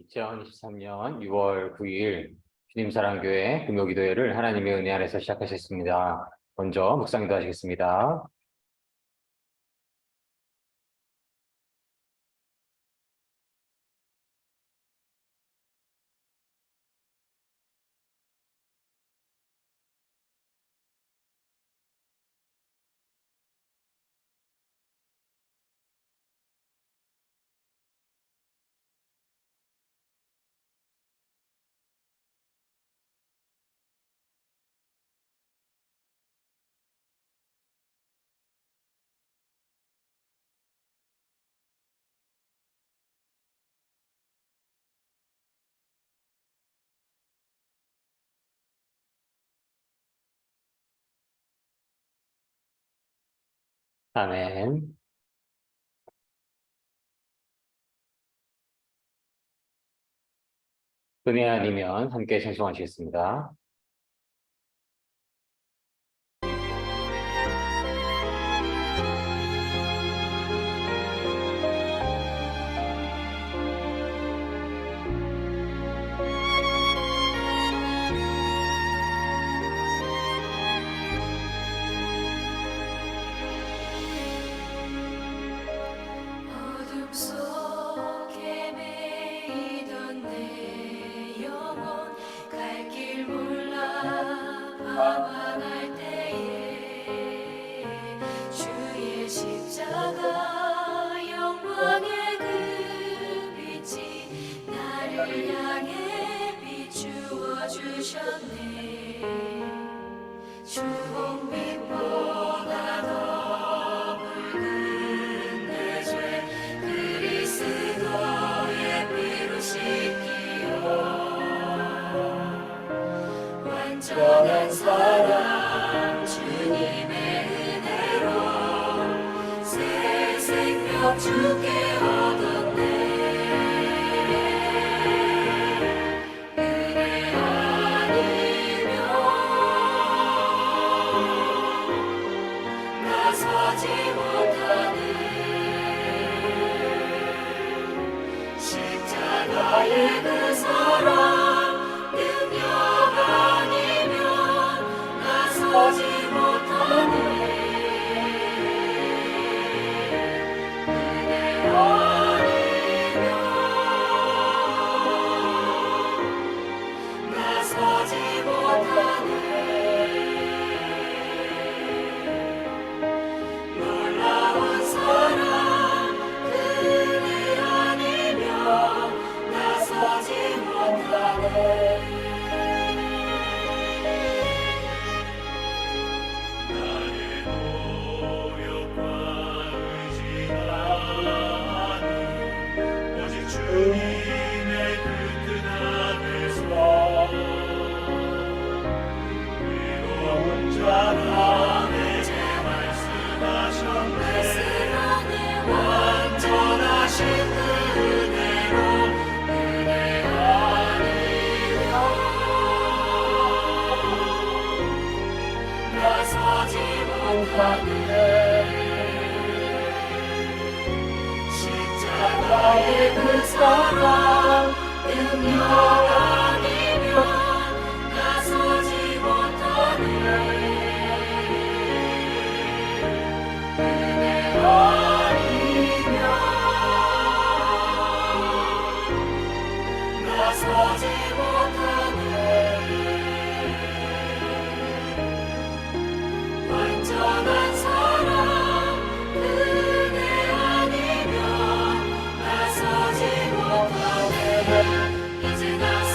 2023년 6월 9일 주님사랑교회 금요기도회를 하나님의 은혜 안에서 시작하셨습니다. 먼저 묵상기도 하시겠습니다. 아멘. 은혜 아니면 함께 찬송하시겠습니다. 어둠 속에 매이던 내 영혼 갈 길 몰라 방황할 때에 주의 십자가 영광의 그 빛이 나를 향해 비추어 주셨네. 주홍빛보다 더 붉은 내 죄 그리스도의 피로 씻기어 완전한 사랑 주님의 은혜로 새 생명 주께 얻었네. 은혜 아니면 나서지 못하는 십자가의 그 사랑 능력 아니면 나서지 못하는 은혜 아니면 나서지 못하는 놀라운 사랑 은혜 아니면 나서지 못하네. 나의 노력과 의지가 오직 주님의 그 뜻 안에서 외로운 자람에 제 말씀하셨네. 완전하신 그 은혜로 은혜 아니면 나서지 못하네. 십자가의 그 사랑 능력 아니면 나서지 못하네. 은혜 아니면 나서지 못하네. 완전한 사랑 은혜 아니면 나서지 못하네. 이제 나서지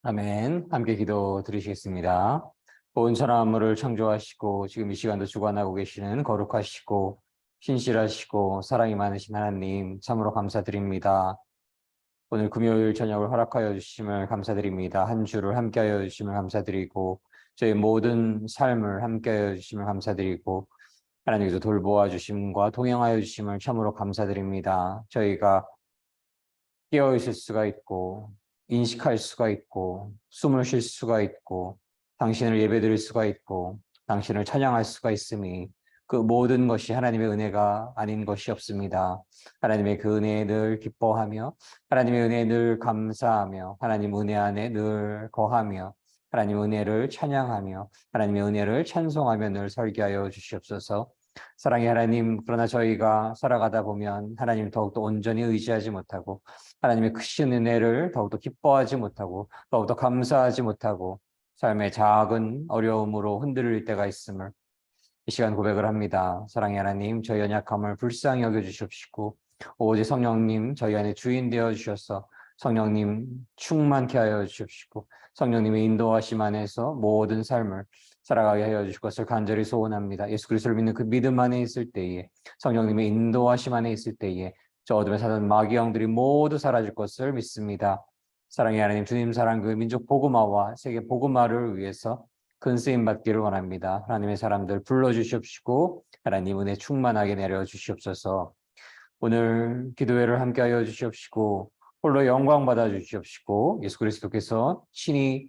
아멘. 함께 기도 드리시겠습니다. 온 천하만물을 창조하시고 지금 이 시간도 주관하고 계시는 거룩하시고 신실하시고 사랑이 많으신 하나님 참으로 감사드립니다. 오늘 금요일 저녁을 허락하여 주심을 감사드립니다. 한 주를 함께하여 주심을 감사드리고 저희 모든 삶을 함께하여 주심을 감사드리고 하나님께서 돌보아 주심과 동행하여 주심을 참으로 감사드립니다. 저희가 깨어 있을 수가 있고 인식할 수가 있고 숨을 쉴 수가 있고 당신을 예배드릴 수가 있고 당신을 찬양할 수가 있음이 그 모든 것이 하나님의 은혜가 아닌 것이 없습니다. 하나님의 그 은혜에 늘 기뻐하며 하나님의 은혜에 늘 감사하며 하나님 은혜 안에 늘 거하며 하나님 은혜를 찬양하며 하나님의 은혜를 찬송하며 늘 설계하여 주시옵소서. 사랑의 하나님, 그러나 저희가 살아가다 보면 하나님 더욱더 온전히 의지하지 못하고 하나님의 크신 은혜를 더욱더 기뻐하지 못하고 더욱더 감사하지 못하고 삶의 작은 어려움으로 흔들릴 때가 있음을 이 시간 고백을 합니다. 사랑의 하나님, 저희 연약함을 불쌍히 여겨주시옵시고 오직 성령님 저희 안에 주인 되어 주셔서 성령님 충만케 하여 주시옵시고 성령님의 인도하심 안에서 모든 삶을 살아가게 하여 주실 것을 간절히 소원합니다. 예수 그리스도를 믿는 그 믿음 안에 있을 때에 성령님의 인도하심 안에 있을 때에 저 어둠에 사는 마귀 영들이 모두 사라질 것을 믿습니다. 사랑의 하나님, 주님 사랑 그 민족 복음화와 세계 복음화를 위해서 큰 쓰임 받기를 원합니다. 하나님의 사람들 불러주시옵시고 하나님 은혜 충만하게 내려주시옵소서. 오늘 기도회를 함께하여 주시옵시고 홀로 영광 받아 주시옵시고 예수 그리스도께서 친히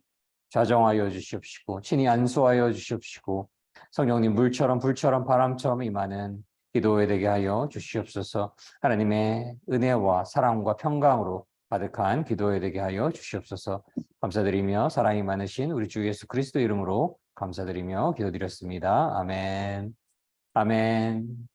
좌정하여 주시옵시고 친히 안수하여 주시옵시고 성령님 물처럼 불처럼 바람처럼 임하는 기도회 되게 하여 주시옵소서. 하나님의 은혜와 사랑과 평강으로 가득한 기도회 되게 하여 주시옵소서. 감사드리며 사랑이 많으신 우리 주 예수 그리스도 이름으로 감사드리며 기도드렸습니다. 아멘. 아멘.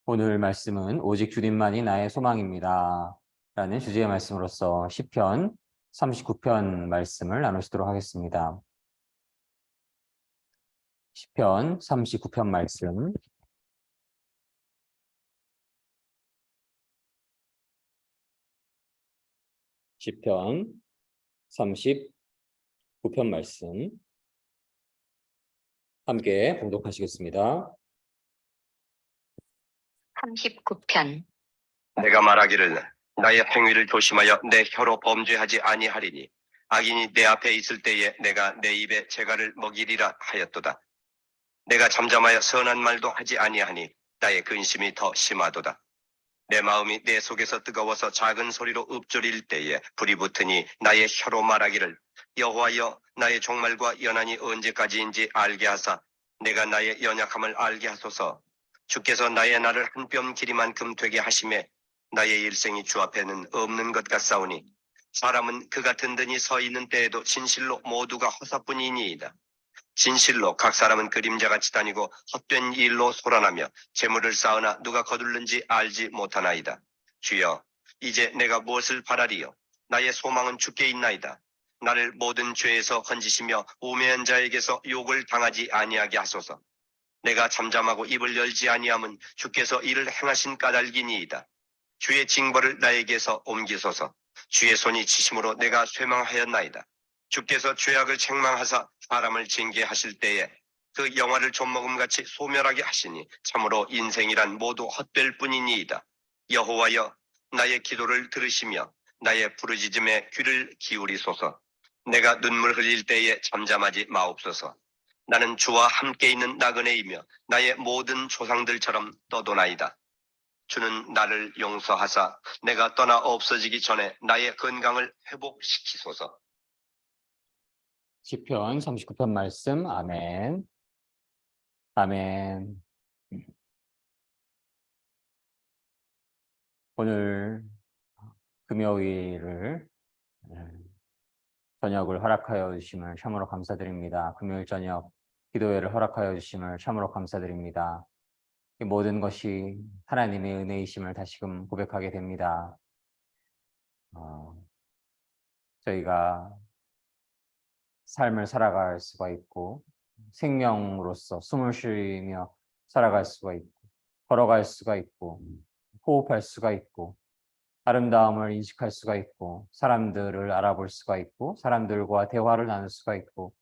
오늘 말씀은 오직 주님만이 나의 소망입니다. 라는 주제의 말씀으로서 시편 39편 말씀을 나누시도록 하겠습니다. 시편 39편 말씀. 시편 39편 말씀 함께 봉독하시겠습니다. 39편. 내가 말하기를 나의 행위를 조심하여 내 혀로 범죄하지 아니하리니 악인이 내 앞에 있을 때에 내가 내 입에 재갈을 먹이리라 하였도다. 내가 잠잠하여 선한 말도 하지 아니하니 나의 근심이 더 심하도다. 내 마음이 내 속에서 뜨거워서 작은 소리로 읊조릴 때에 불이 붙으니 나의 혀로 말하기를 여호와여 나의 종말과 연한이 언제까지인지 알게 하사 내가 나의 연약함을 알게 하소서. 주께서 나의 날을 한 뼘 길이만큼 되게 하심에 나의 일생이 주 앞에는 없는 것 같사오니 사람은 그가 든든히 서 있는 때에도 진실로 모두가 허사뿐이니이다. 진실로 각 사람은 그림자같이 다니고 헛된 일로 소란하며 재물을 쌓으나 누가 거둘는지 알지 못하나이다. 주여, 이제 내가 무엇을 바라리요? 나의 소망은 주께 있나이다. 나를 모든 죄에서 건지시며 우매한 자에게서 욕을 당하지 아니하게 하소서. 내가 잠잠하고 입을 열지 아니함은 주께서 이를 행하신 까닭이니이다. 주의 징벌을 나에게서 옮기소서. 주의 손이 치심으로 내가 쇠망하였나이다. 주께서 죄악을 책망하사 사람을 징계하실 때에 그 영화를 좀먹음같이 소멸하게 하시니 참으로 인생이란 모두 헛될 뿐이니이다. 여호와여, 나의 기도를 들으시며 나의 부르짖음에 귀를 기울이소서. 내가 눈물 흘릴 때에 잠잠하지 마옵소서. 나는 주와 함께 있는 나그네이며 나의 모든 조상들처럼 떠도나이다. 주는 나를 용서하사 내가 떠나 없어지기 전에 나의 건강을 회복시키소서. 시편 39편 말씀. 아멘. 아멘. 오늘 금요일을 저녁을 허락하여 주심을 참으로 감사드립니다. 금요일 저녁 기도회를 허락하여 주심을 참으로 감사드립니다. 이 모든 것이 하나님의 은혜이심을 다시금 고백하게 됩니다. 저희가 삶을 살아갈 수가 있고 생명으로서 숨을 쉬며 살아갈 수가 있고 걸어갈 수가 있고 호흡할 수가 있고 아름다움을 인식할 수가 있고 사람들을 알아볼 수가 있고 사람들과 대화를 나눌 수가 있고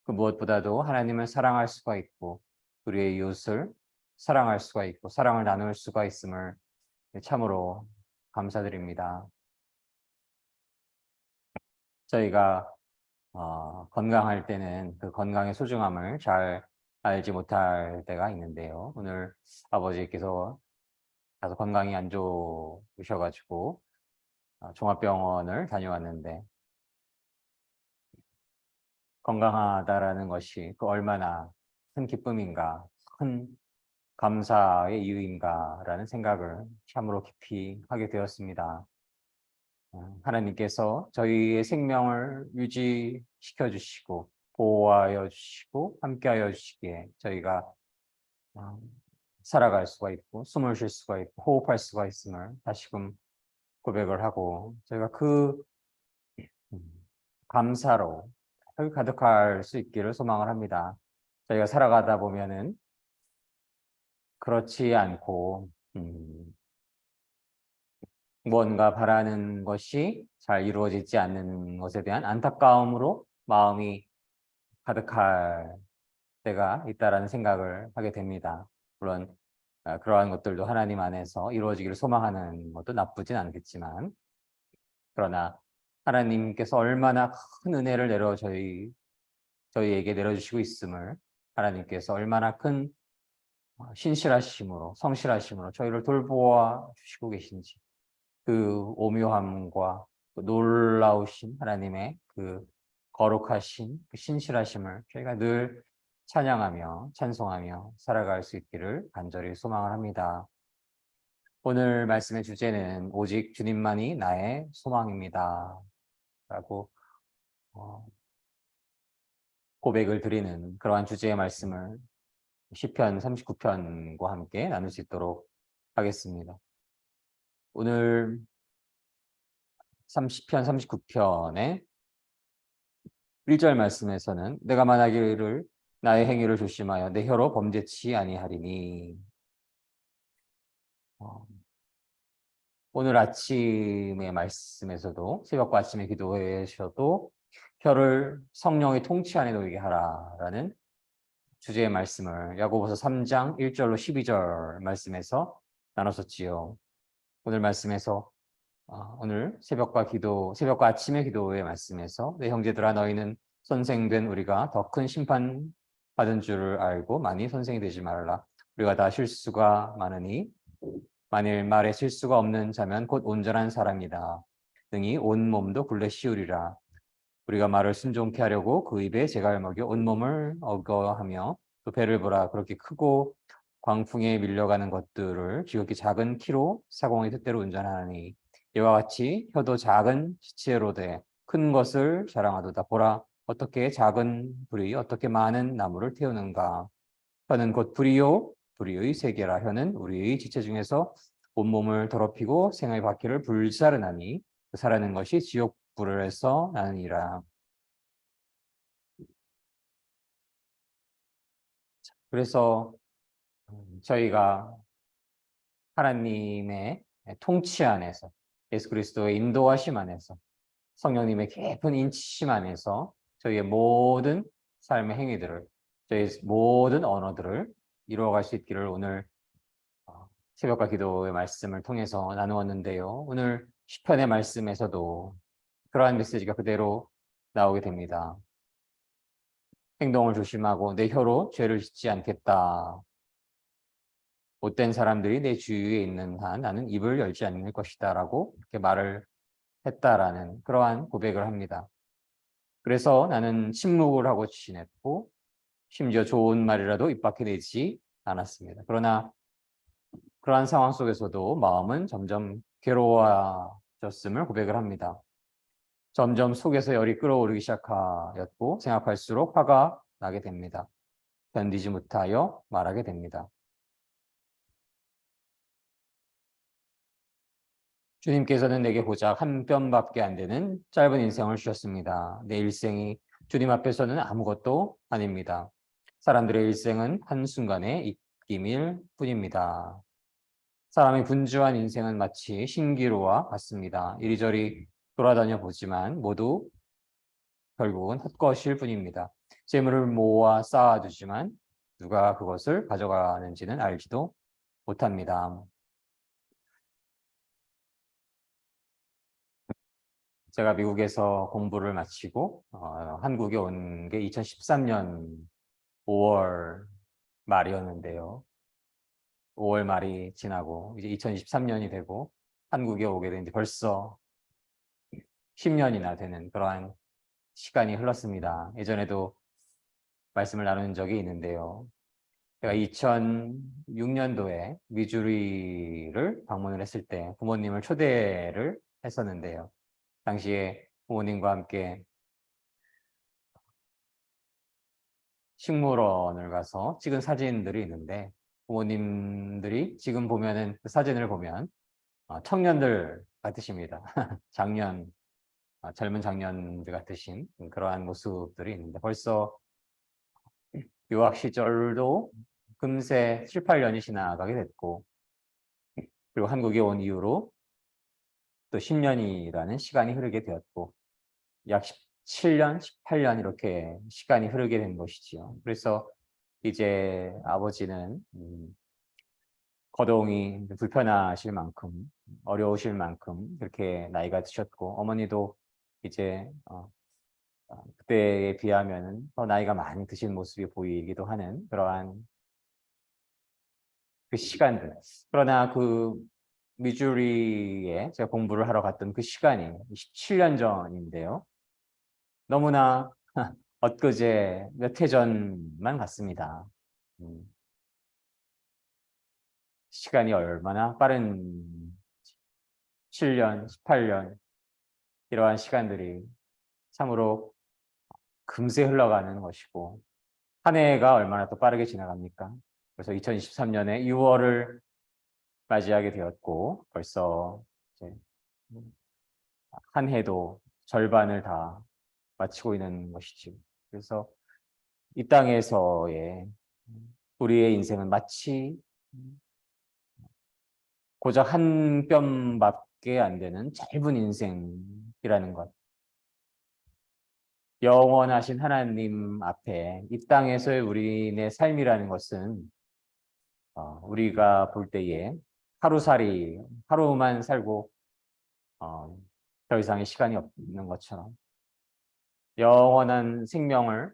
그 무엇보다도 하나님을 사랑할 수가 있고 우리의 이웃을 사랑할 수가 있고 사랑을 나눌 수가 있음을 참으로 감사드립니다. 저희가 건강할 때는 그 건강의 소중함을 잘 알지 못할 때가 있는데요. 오늘 아버지께서 가서 건강이 안 좋으셔가지고 종합병원을 다녀왔는데 건강하다라는 것이 그 얼마나 큰 기쁨인가, 큰 감사의 이유인가라는 생각을 참으로 깊이 하게 되었습니다. 하나님께서 저희의 생명을 유지시켜 주시고 보호하여 주시고 함께하여 주시기에 저희가 살아갈 수가 있고 숨을 쉴 수가 있고 호흡할 수가 있음을 다시금 고백을 하고 저희가 그 감사로 가득할 수 있기를 소망을 합니다. 저희가 살아가다 보면은 그렇지 않고 뭔가 바라는 것이 잘 이루어지지 않는 것에 대한 안타까움으로 마음이 가득할 때가 있다라는 생각을 하게 됩니다. 물론 그러한 것들도 하나님 안에서 이루어지기를 소망하는 것도 나쁘진 않겠지만 그러나 하나님께서 얼마나 큰 은혜를 저희에게 내려주시고 있음을 하나님께서 얼마나 큰 신실하심으로 성실하심으로 저희를 돌보아 주시고 계신지 그 오묘함과 그 놀라우신 하나님의 그 거룩하신 그 신실하심을 저희가 늘 찬양하며 찬송하며 살아갈 수 있기를 간절히 소망을 합니다. 오늘 말씀의 주제는 오직 주님만이 나의 소망입니다. 라고 고백을 드리는 그러한 주제의 말씀을 시편 39편과 함께 나눌 수 있도록 하겠습니다. 오늘 30편 39편의 1절 말씀에서는 내가 만하기를 나의 행위를 조심하여 내 혀로 범죄치 아니하리니 오늘 아침의 말씀에서도 새벽과 아침의 기도에서도 혀를 성령의 통치 안에 놓이게 하라라는 주제의 말씀을 야고보서 3장 1절로 12절 말씀에서 나눴었지요. 오늘 말씀에서 오늘 새벽과 아침의 기도의 말씀에서 내 형제들아 너희는 선생된 우리가 더 큰 심판 받은 줄을 알고 많이 선생이 되지 말라. 우리가 다 실수가 많으니 만일 말에 실수가 없는 자면 곧 온전한 사람이다. 등이 온 몸도 굴레 씌우리라. 우리가 말을 순종케 하려고 그 입에 재갈 먹여 온 몸을 어거하며 또 배를 보라. 그렇게 크고 광풍에 밀려가는 것들을 지극히 작은 키로 사공의 뜻대로 운전하니 이와 같이 혀도 작은 지체로 돼 큰 것을 자랑하도다. 보라 어떻게 작은 불이 어떻게 많은 나무를 태우는가. 혀는 곧 불이요 불의의 세계라. 혀는 우리의 지체 중에서 온몸을 더럽히고 생의 바퀴를 불사르나니 그 사라는 것이 지옥불에서 나느니라. 그래서 저희가 하나님의 통치 안에서 예수 그리스도의 인도하심 안에서 성령님의 깊은 인치심 안에서 저희의 모든 삶의 행위들을 저희의 모든 언어들을 이루어갈 수 있기를 오늘 새벽과 기도의 말씀을 통해서 나누었는데요. 오늘 시편의 말씀에서도 그러한 메시지가 그대로 나오게 됩니다. 행동을 조심하고 내 혀로 죄를 짓지 않겠다. 못된 사람들이 내 주위에 있는 한 나는 입을 열지 않을 것이다 라고 이렇게 말을 했다라는 그러한 고백을 합니다. 그래서 나는 침묵을 하고 지냈고 심지어 좋은 말이라도 입 밖에 내지 않았습니다. 그러나 그러한 상황 속에서도 마음은 점점 괴로워졌음을 고백을 합니다. 점점 속에서 열이 끓어오르기 시작하였고 생각할수록 화가 나게 됩니다. 견디지 못하여 말하게 됩니다. 주님께서는 내게 고작 한 뼘밖에 안 되는 짧은 인생을 주셨습니다. 내 일생이 주님 앞에서는 아무것도 아닙니다. 사람들의 일생은 한순간의 입김일 뿐입니다. 사람의 분주한 인생은 마치 신기루와 같습니다. 이리저리 돌아다녀 보지만 모두 결국은 헛것일 뿐입니다. 재물을 모아 쌓아두지만 누가 그것을 가져가는지는 알지도 못합니다. 제가 미국에서 공부를 마치고 한국에 온 게 2013년 5월 말이었는데요. 5월 말이 지나고 이제 2023년이 되고 한국에 오게 된 지 벌써 10년이나 되는 그러한 시간이 흘렀습니다. 예전에도 말씀을 나눈 적이 있는데요. 제가 2006년도에 미주리를 방문을 했을 때 부모님을 초대를 했었는데요. 당시에 부모님과 함께 식물원을 가서 찍은 사진들이 있는데 부모님들이 지금 보면은 그 사진을 보면 청년들 같으십니다. 젊은 장년들 같으신 그러한 모습들이 있는데 벌써 유학 시절도 금세 7, 8년이 지나가게 됐고 그리고 한국에 온 이후로 또 10년이라는 시간이 흐르게 되었고 약 17년, 18년 이렇게 시간이 흐르게 된 것이지요. 그래서 이제 아버지는 거동이 불편하실 만큼 어려우실 만큼 그렇게 나이가 드셨고 어머니도 이제 그때에 비하면 더 나이가 많이 드신 모습이 보이기도 하는 그러한 그 시간들. 그러나 그 미주리에 제가 공부를 하러 갔던 그 시간이 17년 전인데요. 너무나 엊그제 몇 해 전만 같습니다. 시간이 얼마나 빠른 7년, 18년 이러한 시간들이 참으로 금세 흘러가는 것이고 한 해가 얼마나 또 빠르게 지나갑니까? 그래서 2023년에 6월을 맞이하게 되었고 벌써 이제 한 해도 절반을 다 마치고 있는 것이죠. 그래서 이 땅에서의 우리의 인생은 마치 고작 한 뼘밖에 안 되는 짧은 인생이라는 것. 영원하신 하나님 앞에 이 땅에서의 우리의 삶이라는 것은 우리가 볼 때에 하루살이, 하루만 살고 더 이상의 시간이 없는 것처럼 영원한 생명을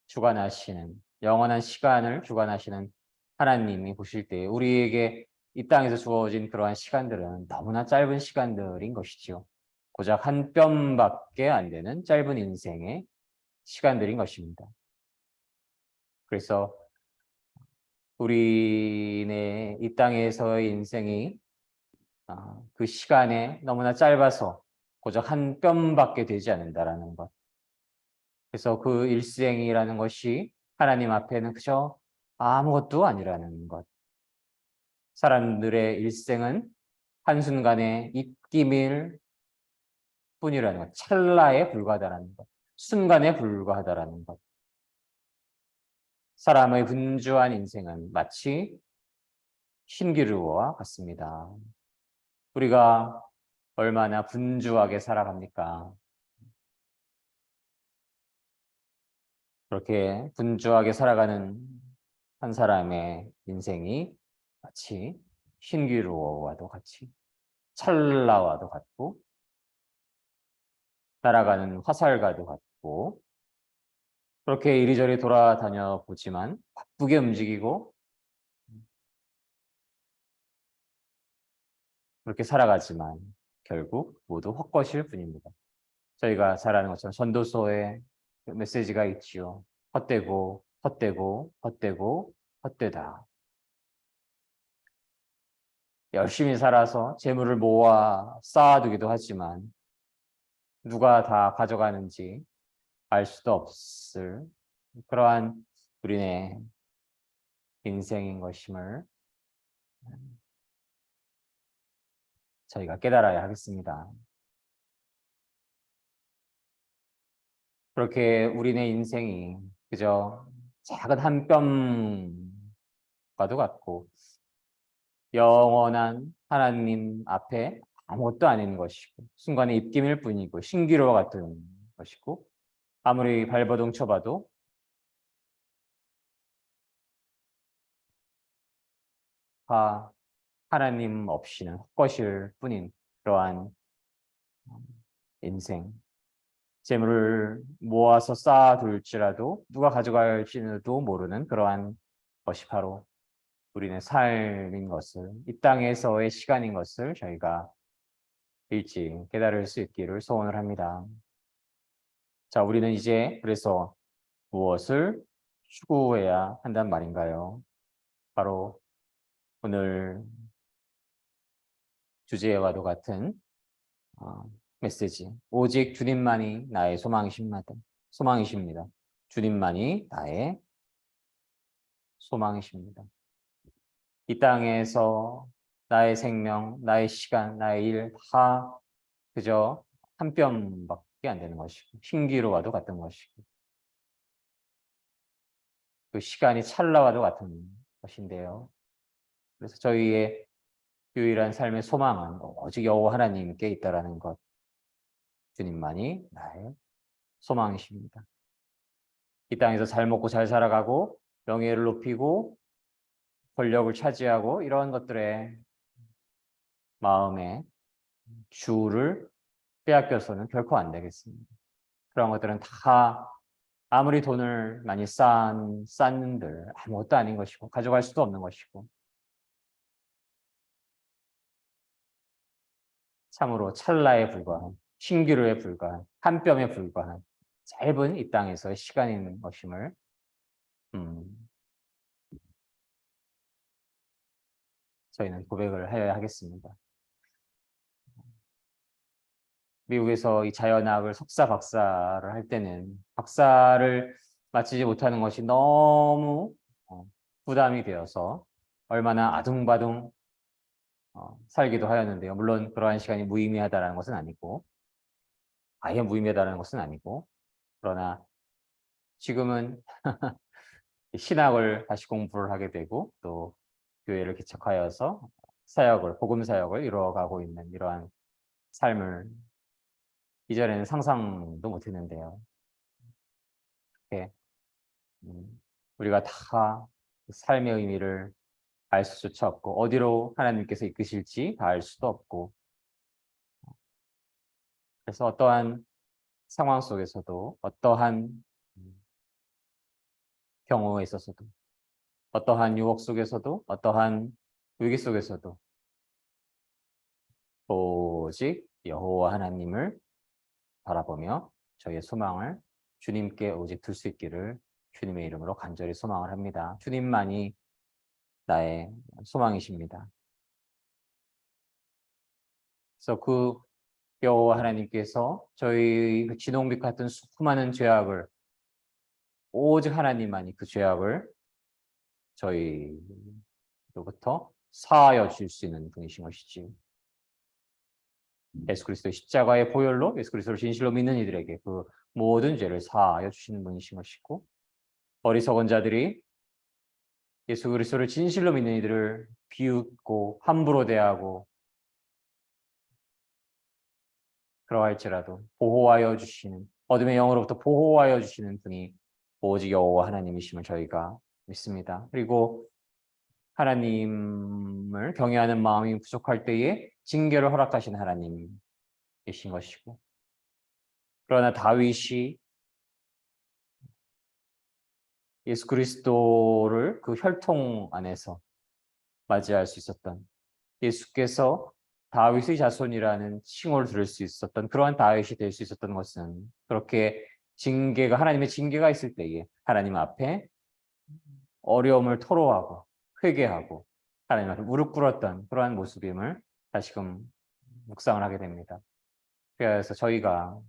주관하시는, 영원한 시간을 주관하시는 하나님이 보실 때 우리에게 이 땅에서 주어진 그러한 시간들은 너무나 짧은 시간들인 것이지요. 고작 한 뼘밖에 안 되는 짧은 인생의 시간들인 것입니다. 그래서 우리의 이 땅에서의 인생이 그 시간에 너무나 짧아서 고작 한 뼘밖에 되지 않는다라는 것. 그래서 그 일생이라는 것이 하나님 앞에는 그저 아무것도 아니라는 것. 사람들의 일생은 한순간의 입김일 뿐이라는 것. 찰나에 불과하다는 것. 순간에 불과하다는 것. 사람의 분주한 인생은 마치 신기루와 같습니다. 우리가 얼마나 분주하게 살아갑니까? 그렇게 분주하게 살아가는 한 사람의 인생이 마치 신기루와도 같이 찰나와도 같고 날아가는 화살과도 같고 그렇게 이리저리 돌아다녀 보지만 바쁘게 움직이고 그렇게 살아가지만 결국 모두 헛것일 뿐입니다. 저희가 잘 아는 것처럼 전도서에 메시지가 있지요. 헛되고 헛되고 헛되고 헛되다. 열심히 살아서 재물을 모아 쌓아두기도 하지만 누가 다 가져가는지 알 수도 없을 그러한 우리네 인생인 것임을 저희가 깨달아야 하겠습니다. 그렇게 우리네 인생이 그저 작은 한 뼘과도 같고 영원한 하나님 앞에 아무것도 아닌 것이고 순간의 입김일 뿐이고 신기루와 같은 것이고 아무리 발버둥 쳐봐도 하나님 없이는 헛것일 뿐인 그러한 인생. 재물을 모아서 쌓아둘지라도 누가 가져갈지도 모르는 그러한 것이 바로 우리는 삶인 것을, 이 땅에서의 시간인 것을 저희가 일찍 깨달을 수 있기를 소원을 합니다. 자, 우리는 이제 그래서 무엇을 추구해야 한단 말인가요? 바로 오늘 주제와도 같은 메시지. 오직 주님만이 나의 소망이십니다. 주님만이 나의 소망이십니다. 이 땅에서 나의 생명, 나의 시간, 나의 일 다 그저 한 뼘밖에 안 되는 것이고 신기루와도 같은 것이고 그 시간이 찰나와도 같은 것인데요. 그래서 저희의 유일한 삶의 소망은 오직 여호와 하나님께 있다라는 것. 주님만이 나의 소망이십니다. 이 땅에서 잘 먹고 잘 살아가고 명예를 높이고 권력을 차지하고 이러한 것들에 마음에 주를 빼앗겨서는 결코 안 되겠습니다. 그런 것들은 다 아무리 돈을 많이 쌓는들 아무것도 아닌 것이고 가져갈 수도 없는 것이고 참으로 찰나에 불과한 신기루에 불과한 한 뼘에 불과한 짧은 이 땅에서의 시간인 것임을 저희는 고백을 해야 하겠습니다. 미국에서 이 자연학을 석사 박사를 할 때는 박사를 마치지 못하는 것이 너무 부담이 되어서 얼마나 아둥바둥 살기도 하였는데요. 물론 그러한 시간이 무의미하다는 것은 아니고 아예 무의미하다는 것은 아니고 그러나 지금은 신학을 다시 공부를 하게 되고 또 교회를 개척하여서 복음 사역을 이루어가고 있는 이러한 삶을 이전에는 상상도 못했는데요. 이렇게 우리가 다 삶의 의미를 알 수조차 없고 어디로 하나님께서 이끄실지 다 알 수도 없고 그래서 어떠한 상황 속에서도 어떠한 경우에 있어서도 어떠한 유혹 속에서도 어떠한 위기 속에서도 오직 여호와 하나님을 바라보며 저희의 소망을 주님께 오직 둘 수 있기를 주님의 이름으로 간절히 소망을 합니다. 주님만이 나의 소망이십니다. 그래서 그 여호와 하나님께서 저희 그 진홍빛 같은 수많은 죄악을 오직 하나님만이 그 죄악을 저희로부터 사하여 줄 수 있는 분이신 것이지. 예수 그리스도의 십자가의 보혈로 예수 그리스도를 진실로 믿는 이들에게 그 모든 죄를 사하여 주시는 분이신 것이고 어리석은 자들이 예수 그리스도를 진실로 믿는 이들을 비웃고 함부로 대하고 그러할지라도 보호하여 주시는 어둠의 영으로부터 보호하여 주시는 분이 오직 여호와 하나님이심을 저희가 믿습니다. 그리고 하나님을 경외하는 마음이 부족할 때에 징계를 허락하신 하나님이신 것이고 그러나 다윗이 예수 그리스도를 그 혈통 안에서 맞이할 수 있었던 예수께서 다윗의 자손이라는 칭호를 들을 수 있었던 그러한 다윗이 될 수 있었던 것은 그렇게 하나님의 징계가 있을 때에 하나님 앞에 어려움을 토로하고 회개하고 하나님 앞에 무릎 꿇었던 그러한 모습임을 다시금 묵상을 하게 됩니다. 그래서 저희가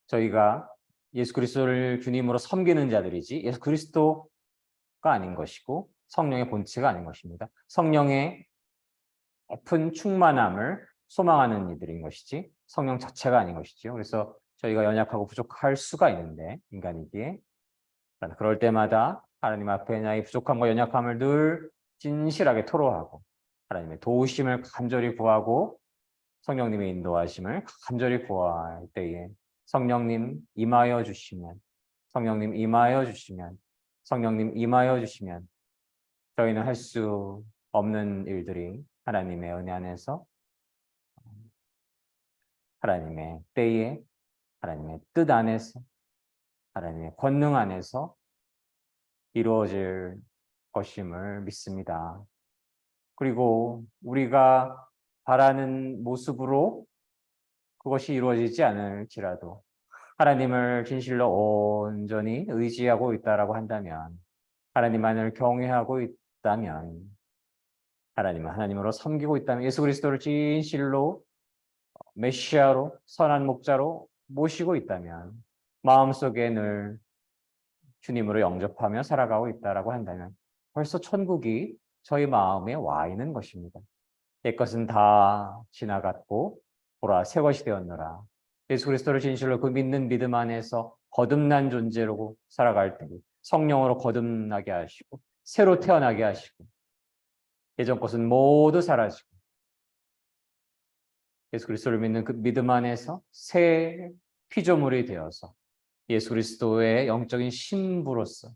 저희가 예수 그리스도를 주님으로 섬기는 자들이지 예수 그리스도가 아닌 것이고 성령의 본체가 아닌 것입니다. 성령의 깊은 충만함을 소망하는 이들인 것이지 성령 자체가 아닌 것이죠. 그래서 저희가 연약하고 부족할 수가 있는데 인간이기에 그럴 때마다 하나님 앞에 나의 부족함과 연약함을 늘 진실하게 토로하고 하나님의 도우심을 간절히 구하고 성령님의 인도하심을 간절히 구할 때에 성령님 임하여 주시면 성령님 임하여 주시면 성령님 임하여 주시면 저희는 할 수 없는 일들이 하나님의 은혜 안에서 하나님의 때에 하나님의 뜻 안에서 하나님의 권능 안에서 이루어질 것임을 믿습니다. 그리고 우리가 바라는 모습으로 그것이 이루어지지 않을지라도 하나님을 진실로 온전히 의지하고 있다라고 한다면 하나님만을 경외하고 있다면 하나님을 하나님으로 섬기고 있다면 예수 그리스도를 진실로 메시아로 선한 목자로 모시고 있다면 마음속에 늘 주님으로 영접하며 살아가고 있다라고 한다면 벌써 천국이 저희 마음에 와 있는 것입니다. 옛것은 다 지나갔고 보라 새 것이 되었노라. 예수 그리스도를 진실로 그 믿는 믿음 안에서 거듭난 존재로 살아갈 때 성령으로 거듭나게 하시고 새로 태어나게 하시고 예전 것은 모두 사라지고 예수 그리스도를 믿는 그 믿음 안에서 새 피조물이 되어서 예수 그리스도의 영적인 신부로서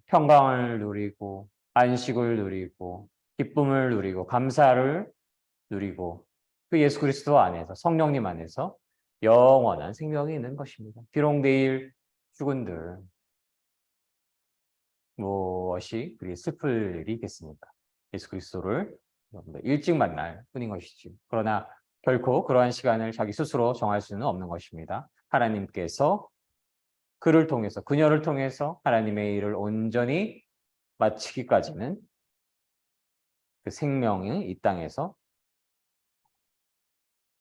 평강을 누리고 안식을 누리고 기쁨을 누리고 감사를 누리고 그 예수 그리스도 안에서 성령님 안에서 영원한 생명이 있는 것입니다. 비록 내일 죽은들 무엇이 그리 슬플 일이 있겠습니까? 예수 그리스도를 일찍 만날 뿐인 것이지. 그러나 결코 그러한 시간을 자기 스스로 정할 수는 없는 것입니다. 하나님께서 그를 통해서 그녀를 통해서 하나님의 일을 온전히 마치기까지는 그 생명이 이 땅에서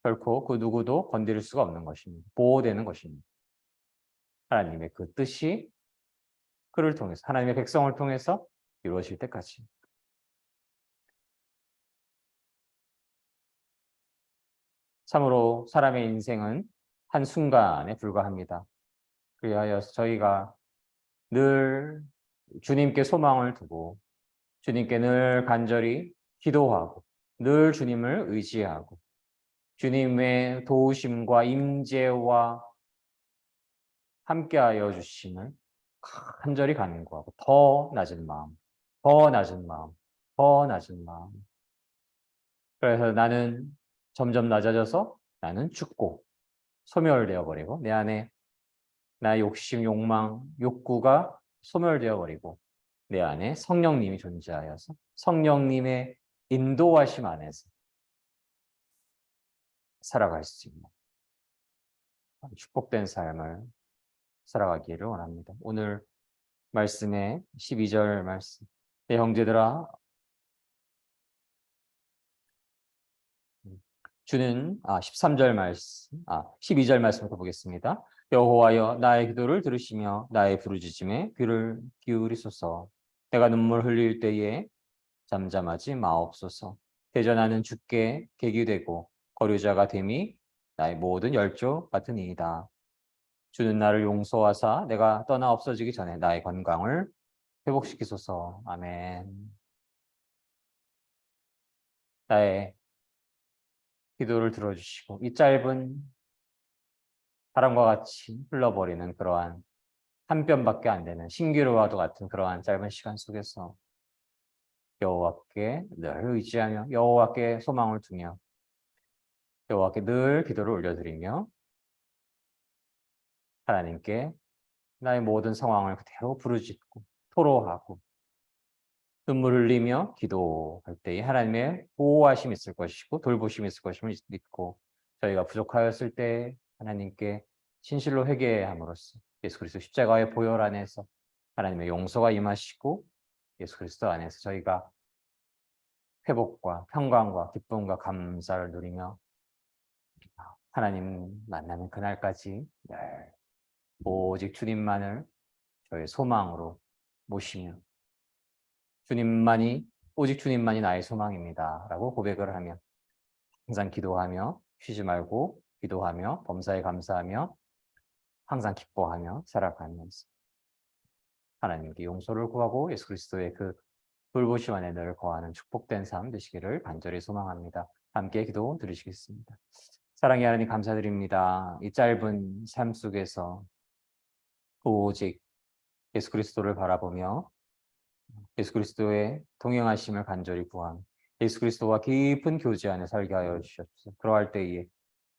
결코 그 누구도 건드릴 수가 없는 것입니다. 보호되는 것입니다. 하나님의 그 뜻이 그를 통해서 하나님의 백성을 통해서 이루어질 때까지. 참으로 사람의 인생은 한순간에 불과합니다. 그리하여 저희가 늘 주님께 소망을 두고 주님께 늘 간절히 기도하고 늘 주님을 의지하고 주님의 도우심과 임재와 함께하여 주심을 간절히 간구하고 더 낮은 마음, 더 낮은 마음, 더 낮은 마음. 그래서 나는 점점 낮아져서 나는 죽고 소멸되어 버리고 내 안에 나의 욕심, 욕망, 욕구가 소멸되어 버리고 내 안에 성령님이 존재하여서 성령님의 인도하심 안에서 살아갈 수 있는 축복된 삶을 살아가기를 원합니다. 오늘 말씀의 12절 말씀. 내 형제들아 주는 13절 말씀, 12절 말씀부터 보겠습니다. 여호와여 나의 기도를 들으시며 나의 부르짖음에 귀를 기울이소서. 내가 눈물 흘릴 때에 잠잠하지 마옵소서. 대전하는 주께 객이 되고 거류자가 됨이 나의 모든 열조 같으니이다. 주는 나를 용서하사 내가 떠나 없어지기 전에 나의 건강을 회복시키소서. 아멘. 나의 기도를 들어주시고 이 짧은 바람과 같이 흘러버리는 그러한 한 뼘밖에 안 되는 신기루와도 같은 그러한 짧은 시간 속에서 여호와께 늘 의지하며 여호와께 소망을 두며 여호와께 늘 기도를 올려드리며 하나님께 나의 모든 상황을 그대로 부르짖고 토로하고 눈물 흘리며 기도할 때에 하나님의 보호하심이 있을 것이고 돌보심이 있을 것임을 믿고 저희가 부족하였을 때 하나님께 진실로 회개함으로써 예수 그리스도 십자가의 보혈 안에서 하나님의 용서가 임하시고 예수 그리스도 안에서 저희가 회복과 평강과 기쁨과 감사를 누리며 하나님 만나는 그날까지 오직 주님만을 저의 소망으로 모시며 주님만이 오직 주님만이 나의 소망입니다 라고 고백을 하며 항상 기도하며 쉬지 말고 기도하며 범사에 감사하며 항상 기뻐하며 살아가면서 하나님께 용서를 구하고 예수 그리스도의 그 돌보심 안에 늘 거하는 축복된 삶 되시기를 간절히 소망합니다. 함께 기도 드리시겠습니다. 사랑의 하나님 감사드립니다. 이 짧은 삶 속에서 오직 예수 그리스도를 바라보며 예수 그리스도의 동행하심을 간절히 구하며 예수 그리스도와 깊은 교제 안에 살게 하여 주시옵소서. 그러할 때에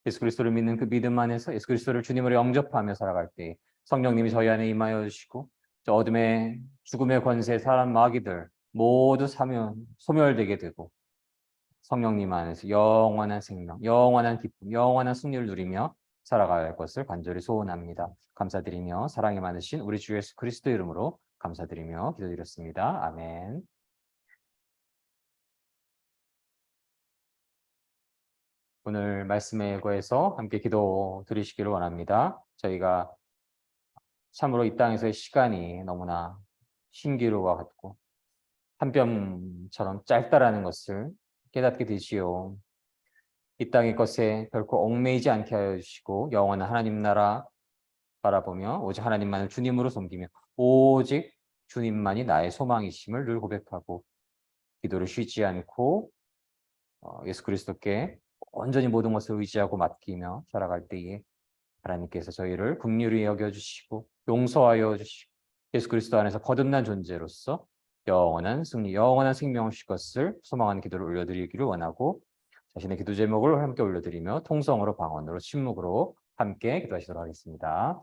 예수 그리스도를 믿는 그 믿음 안에서 예수 그리스도를 주님으로 영접하며 살아갈 때에 성령님이 저희 안에 임하여 주시고 저 어둠의 죽음의 권세 사람 마귀들 모두 소멸되게 되고 성령님 안에서 영원한 생명, 영원한 기쁨, 영원한 승리를 누리며 살아갈 것을 간절히 소원합니다. 감사드리며 사랑이 많으신 우리 주 예수 그리스도 이름으로 감사드리며 기도드렸습니다. 아멘. 오늘 말씀에 구해서 함께 기도 드리시기를 원합니다. 저희가 참으로 이 땅에서의 시간이 너무나 신기루와 같고 한 뼘처럼 짧다라는 것을 깨닫게 되지요. 이 땅의 것에 결코 얽매이지 않게 하여 주시고 영원한 하나님 나라 바라보며 오직 하나님만을 주님으로 섬기며 오직 주님만이 나의 소망이심을 늘 고백하고 기도를 쉬지 않고 예수 그리스도께 온전히 모든 것을 의지하고 맡기며 살아갈 때에 하나님께서 저희를 긍휼히 여겨주시고 용서하여 주시고 예수 그리스도 안에서 거듭난 존재로서 영원한 승리, 영원한 생명을 주실 것을 소망하는 기도를 올려드리기를 원하고 자신의 기도 제목을 함께 올려드리며 통성으로 방언으로 침묵으로 함께 기도하시도록 하겠습니다.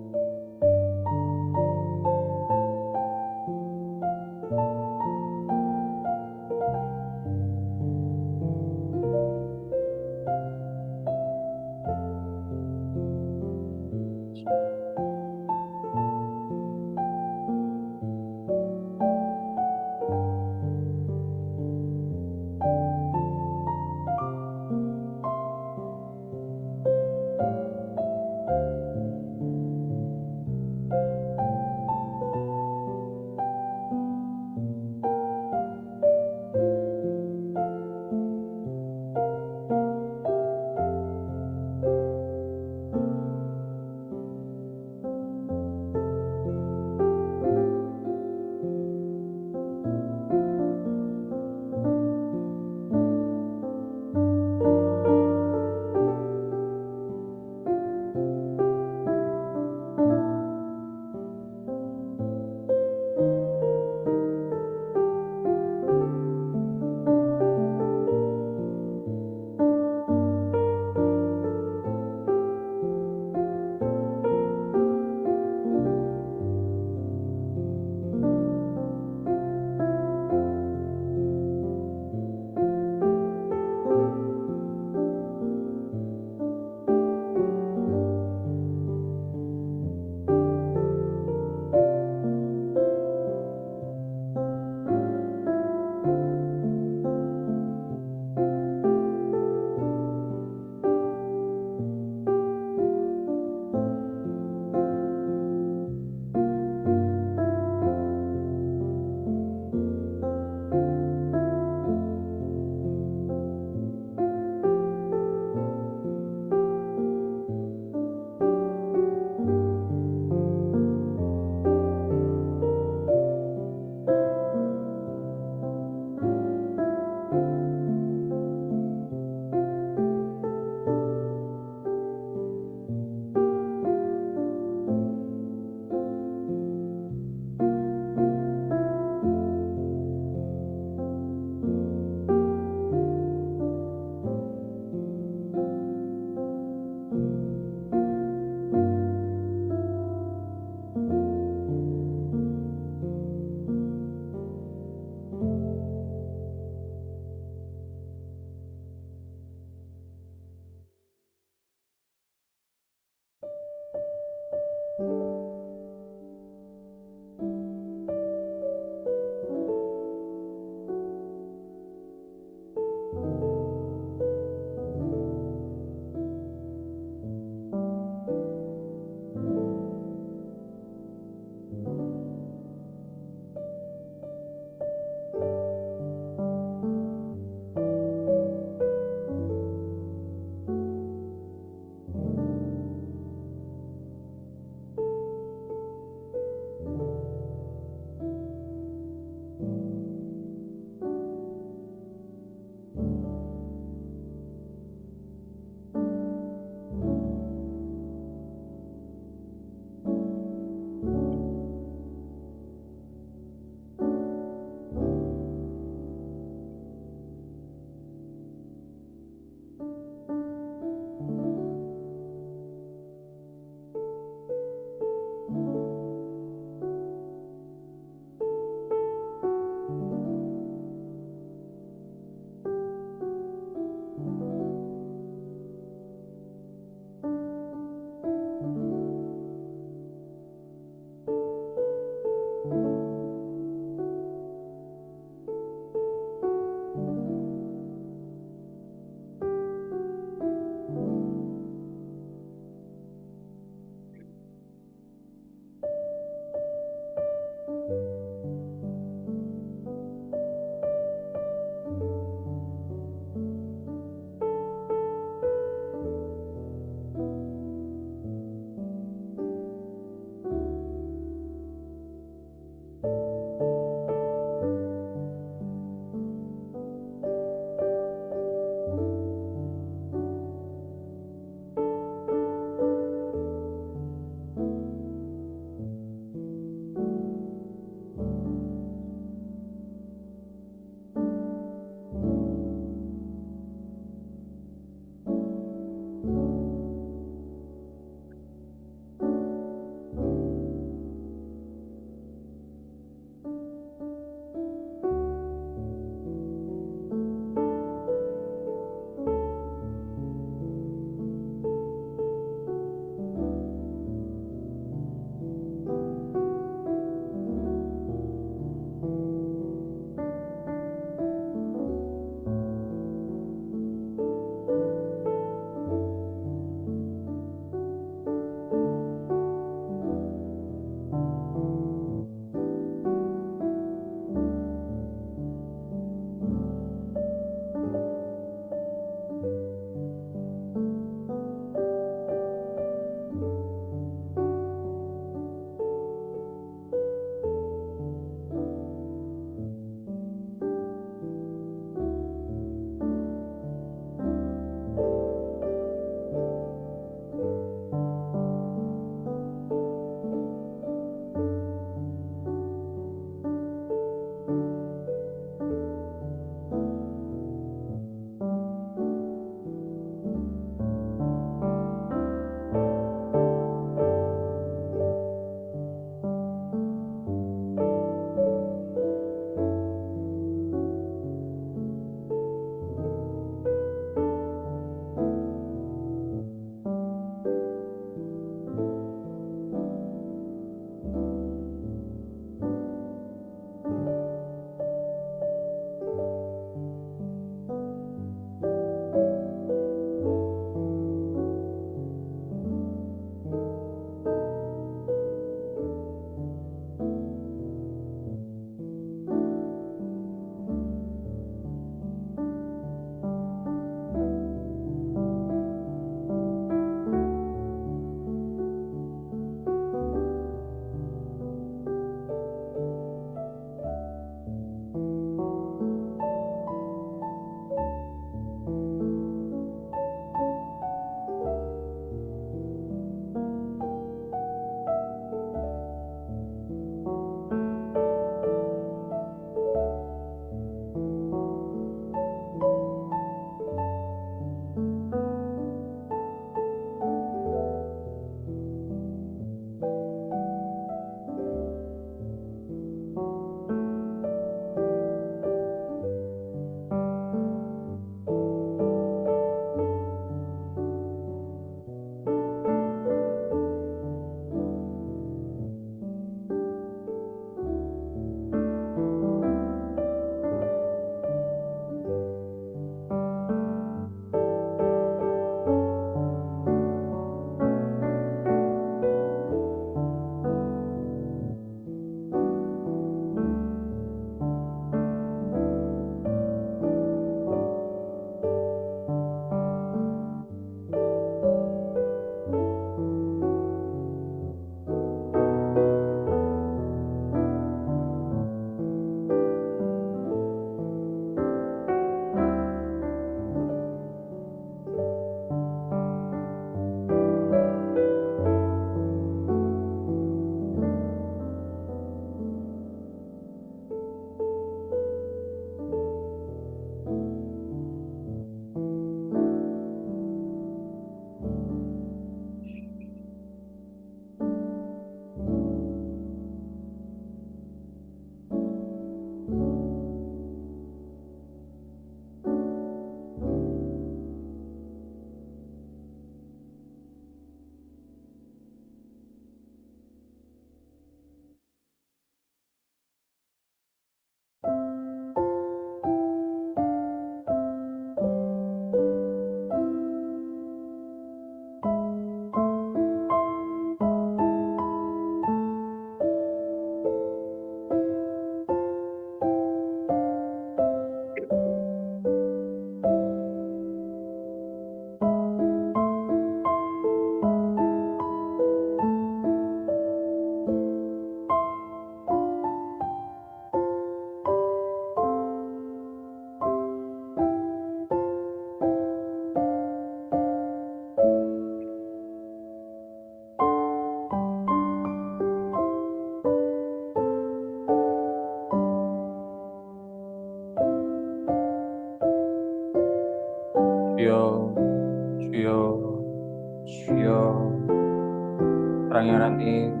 사랑의 하나님,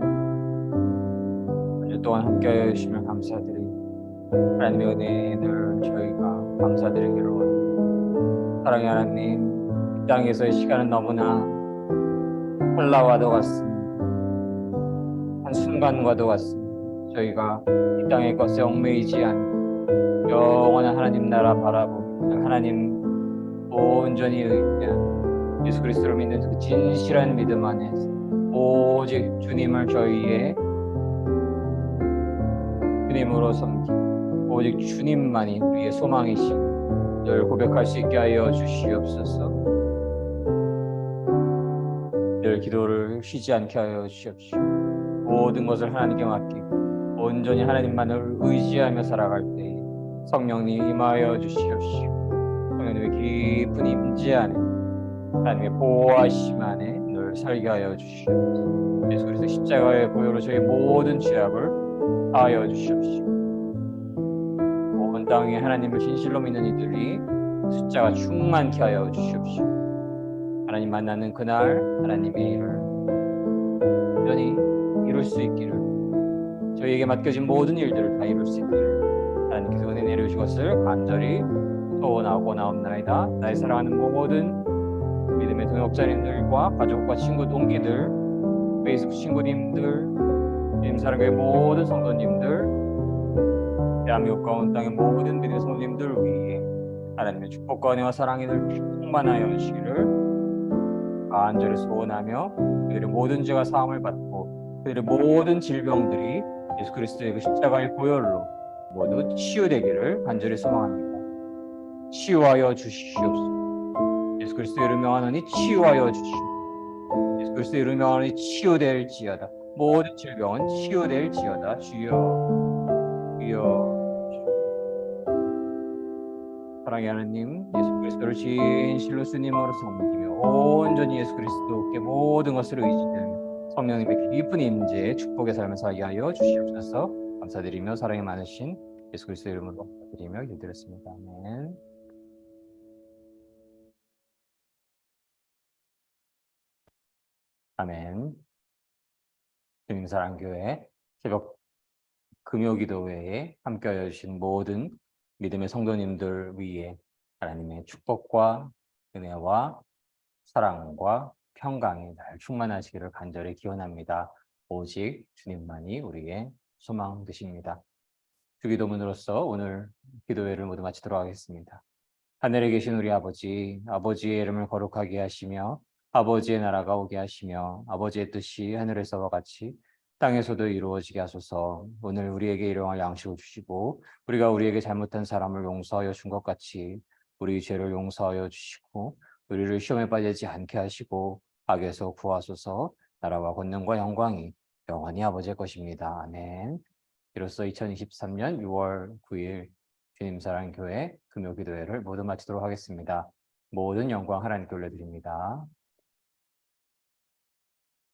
한 주 동안 함께하여 주시면 감사드리고 하나님의 은혜를 저희가 감사드리기를 원합니다. 사랑의 하나님, 이 땅에서의 시간은 너무나 찰나와도 같습니다. 한순간과도 같습니다. 저희가 이 땅의 것에 얽매이지 않고 영원한 하나님 나라 바라보며 하나님 온전히 의지한 예수 그리스도를 믿는 그 진실한 믿음 안에서 오직 주님을 저희의 주님으로 섬기고 오직 주님만이 우리의 소망이시고 늘 고백할 수 있게 하여 주시옵소서. 늘 기도를 쉬지 않게 하여 주시옵시고 모든 것을 하나님께 맡기고 온전히 하나님만을 의지하며 살아갈 때에 성령님 임하여 주시옵시고 성령님의 깊은 임재 안에 하나님의 보호하심 안에 늘 살게 하여 주시옵소서. 예수 그리스도 십자가의 보혈로 저희 모든 죄악을 하여 주시옵시고 온 땅에 하나님을 진실로 믿는 이들이 숫자가 충만케 하여 주시옵시고 하나님 만나는 그날 하나님의 일을 온전히 이룰 수 있기를 저희에게 맡겨진 모든 일들을 다 이룰 수 있기를 하나님께서 은혜 내려주신 것을 간절히 소원하고 나옵나이다. 나의 사랑하는 모든 믿음의 동역자님들과 가족과 친구 동기들 페이스북 친구님들 사랑의 모든 성도님들 대한민국과 온 땅의 모든 믿음의 성도님들 위해 하나님의 축복과 은혜와 사랑이 늘 충만하여 주시기를 간절히 소원하며 그들의 모든 죄가 사함을 받고 그들의 모든 질병들이 예수 그리스도의 그 십자가의 보혈로 모두 치유되기를 간절히 소망합니다. 치유하여 주시옵소서. 예수 그리스도의 이름을 명하노니 치유하여 주시옵소서. 예수 그리스도의 이름을 명하노니 치유될지어다. 모든 질병은 치유될지어다. 주여 주여. 사랑의 하나님, 예수 그리스도를 진실로 주님으로 섬기며 온전히 예수 그리스도께 모든 것을 의지하며 성령님의 깊은 임재에 축복의 삶을 살게 하여 주시옵소서. 감사드리며 사랑이 많으신 예수 그리스도의 이름으로 감사드리며 기도드렸습니다. 아멘. 아멘. 주님 사랑교회 새벽 금요기도회에 함께하여 주신 모든 믿음의 성도님들 위에 하나님의 축복과 은혜와 사랑과 평강이 날 충만하시기를 간절히 기원합니다. 오직 주님만이 우리의 소망 되십니다. 주기도문으로서 오늘 기도회를 모두 마치도록 하겠습니다. 하늘에 계신 우리 아버지, 아버지의 이름을 거룩하게 하시며 아버지의 나라가 오게 하시며 아버지의 뜻이 하늘에서와 같이 땅에서도 이루어지게 하소서. 오늘 우리에게 일용할 양식을 주시고 우리가 우리에게 잘못한 사람을 용서하여 준 것 같이 우리 죄를 용서하여 주시고 우리를 시험에 빠지지 않게 하시고 악에서 구하소서. 나라와 권능과 영광이 영원히 아버지의 것입니다. 아멘. 이로써 2023년 6월 9일 주님 사랑 교회 금요기도회를 모두 마치도록 하겠습니다. 모든 영광 하나님께 올려드립니다.